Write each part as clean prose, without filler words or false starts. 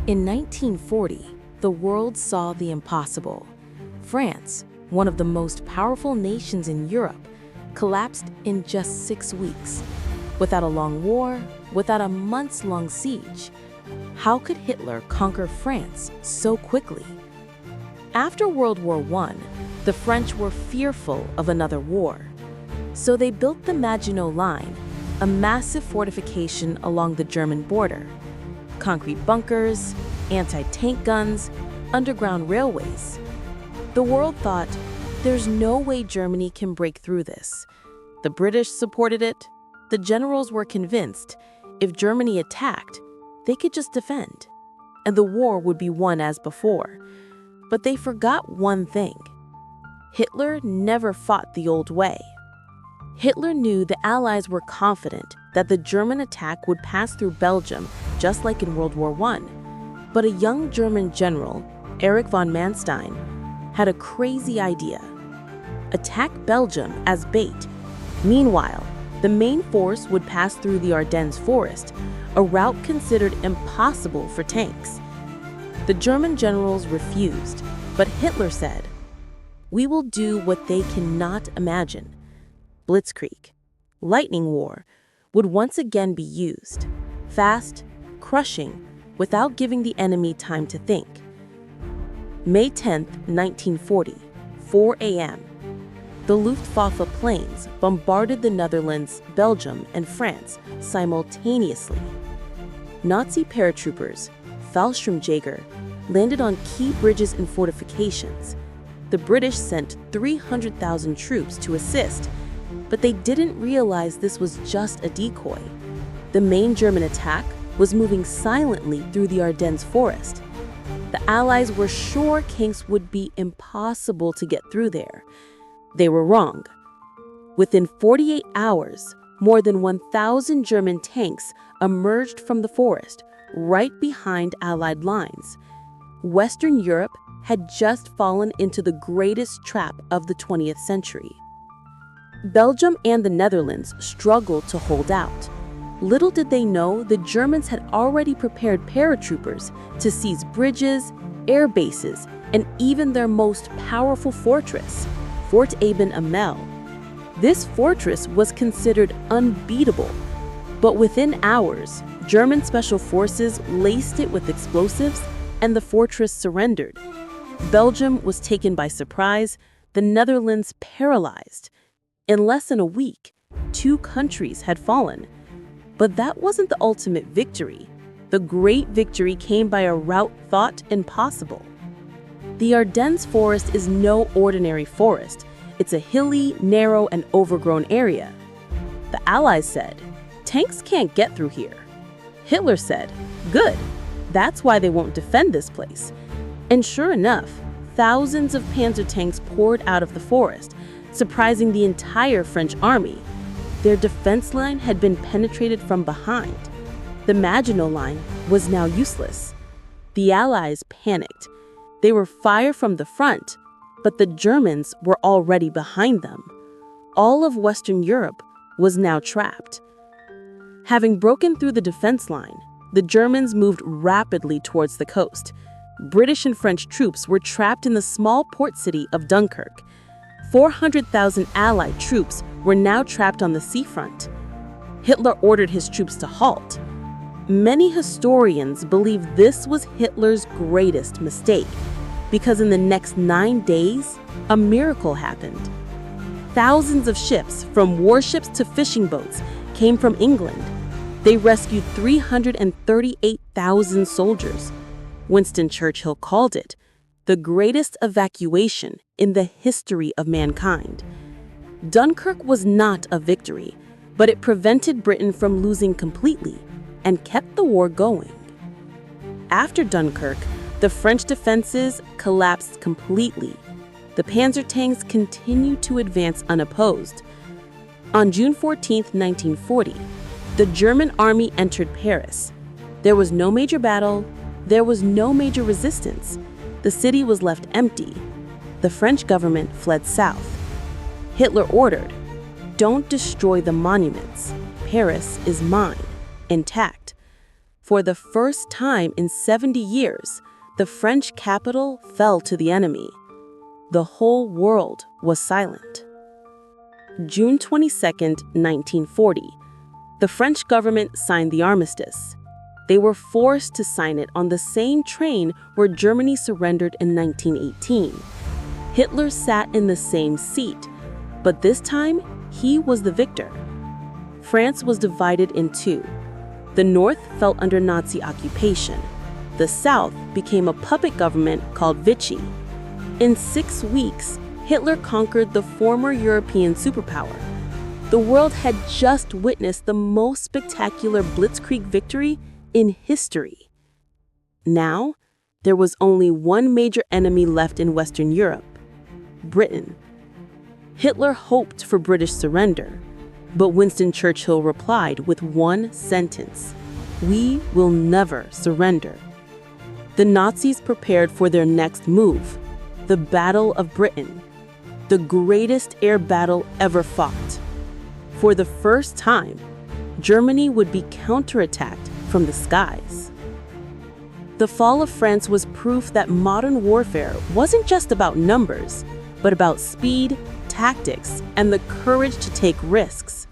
In 1940, the world saw the impossible. France, one of the most powerful nations in Europe, collapsed in just 6 weeks. Without a long war, without a months-long siege, how could Hitler conquer France so quickly? After World War I, the French were fearful of another war. So they built the Maginot Line, a massive fortification along the German border. Concrete bunkers, anti-tank guns, underground railways. The world thought, there's no way Germany can break through this. The British supported it. The generals were convinced if Germany attacked, they could just defend, and the war would be won as before. But they forgot one thing. Hitler never fought the old way. Hitler knew the Allies were confident that the German attack would pass through Belgium just like in World War I. But a young German general, Erich von Manstein, had a crazy idea. Attack Belgium as bait. Meanwhile, the main force would pass through the Ardennes forest, a route considered impossible for tanks. The German generals refused, but Hitler said, "We will do what they cannot imagine." Blitzkrieg, lightning war, would once again be used. Fast, crushing, without giving the enemy time to think. May 10, 1940, 4 a.m. The Luftwaffe planes bombarded the Netherlands, Belgium, and France simultaneously. Nazi paratroopers, Fallschirmjäger, landed on key bridges and fortifications. The British sent 300,000 troops to assist, but they didn't realize this was just a decoy. The main German attack was moving silently through the Ardennes forest. The Allies were sure tanks would be impossible to get through there. They were wrong. Within 48 hours, more than 1,000 German tanks emerged from the forest, right behind Allied lines. Western Europe had just fallen into the greatest trap of the 20th century. Belgium and the Netherlands struggled to hold out. Little did they know the Germans had already prepared paratroopers to seize bridges, air bases, and even their most powerful fortress, Fort Eben-Emael. This fortress was considered unbeatable, but within hours, German special forces laced it with explosives and the fortress surrendered. Belgium was taken by surprise, the Netherlands paralyzed. In less than a week, 2 countries had fallen. But that wasn't the ultimate victory. The great victory came by a route thought impossible. The Ardennes forest is no ordinary forest. It's a hilly, narrow, and overgrown area. The Allies said, "Tanks can't get through here." Hitler said, "Good. That's why they won't defend this place." And sure enough, thousands of panzer tanks poured out of the forest, surprising the entire French army. Their defense line had been penetrated from behind. The Maginot Line was now useless. The Allies panicked. They were fire from the front, but the Germans were already behind them. All of Western Europe was now trapped. Having broken through the defense line, the Germans moved rapidly towards the coast. British and French troops were trapped in the small port city of Dunkirk. 400,000 Allied troops were now trapped on the seafront. Hitler ordered his troops to halt. Many historians believe this was Hitler's greatest mistake, because in the next 9 days, a miracle happened. Thousands of ships, from warships to fishing boats, came from England. They rescued 338,000 soldiers. Winston Churchill called it the greatest evacuation in the history of mankind. Dunkirk was not a victory, but it prevented Britain from losing completely and kept the war going. After Dunkirk, the French defenses collapsed completely. The panzer tanks continued to advance unopposed. On June 14, 1940, the German army entered Paris. There was no major battle, there was no major resistance. The city was left empty. The French government fled south. Hitler ordered, "Don't destroy the monuments. Paris is mine, intact." For the first time in 70 years, the French capital fell to the enemy. The whole world was silent. June 22, 1940. The French government signed the armistice. They were forced to sign it on the same train where Germany surrendered in 1918. Hitler sat in the same seat, but this time he was the victor. France was divided in two. The North fell under Nazi occupation. The South became a puppet government called Vichy. In 6 weeks, Hitler conquered the former European superpower. The world had just witnessed the most spectacular Blitzkrieg victory in history. Now, there was only one major enemy left in Western Europe: Britain. Hitler hoped for British surrender, but Winston Churchill replied with one sentence: "We will never surrender." The Nazis prepared for their next move, the Battle of Britain, the greatest air battle ever fought. For the first time, Germany would be counterattacked from the skies. The fall of France was proof that modern warfare wasn't just about numbers, but about speed, tactics, and the courage to take risks.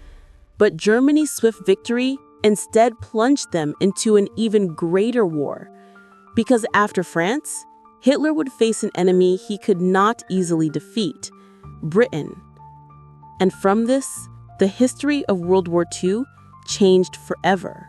But Germany's swift victory instead plunged them into an even greater war. Because after France, Hitler would face an enemy he could not easily defeat: Britain. And from this, the history of World War II changed forever.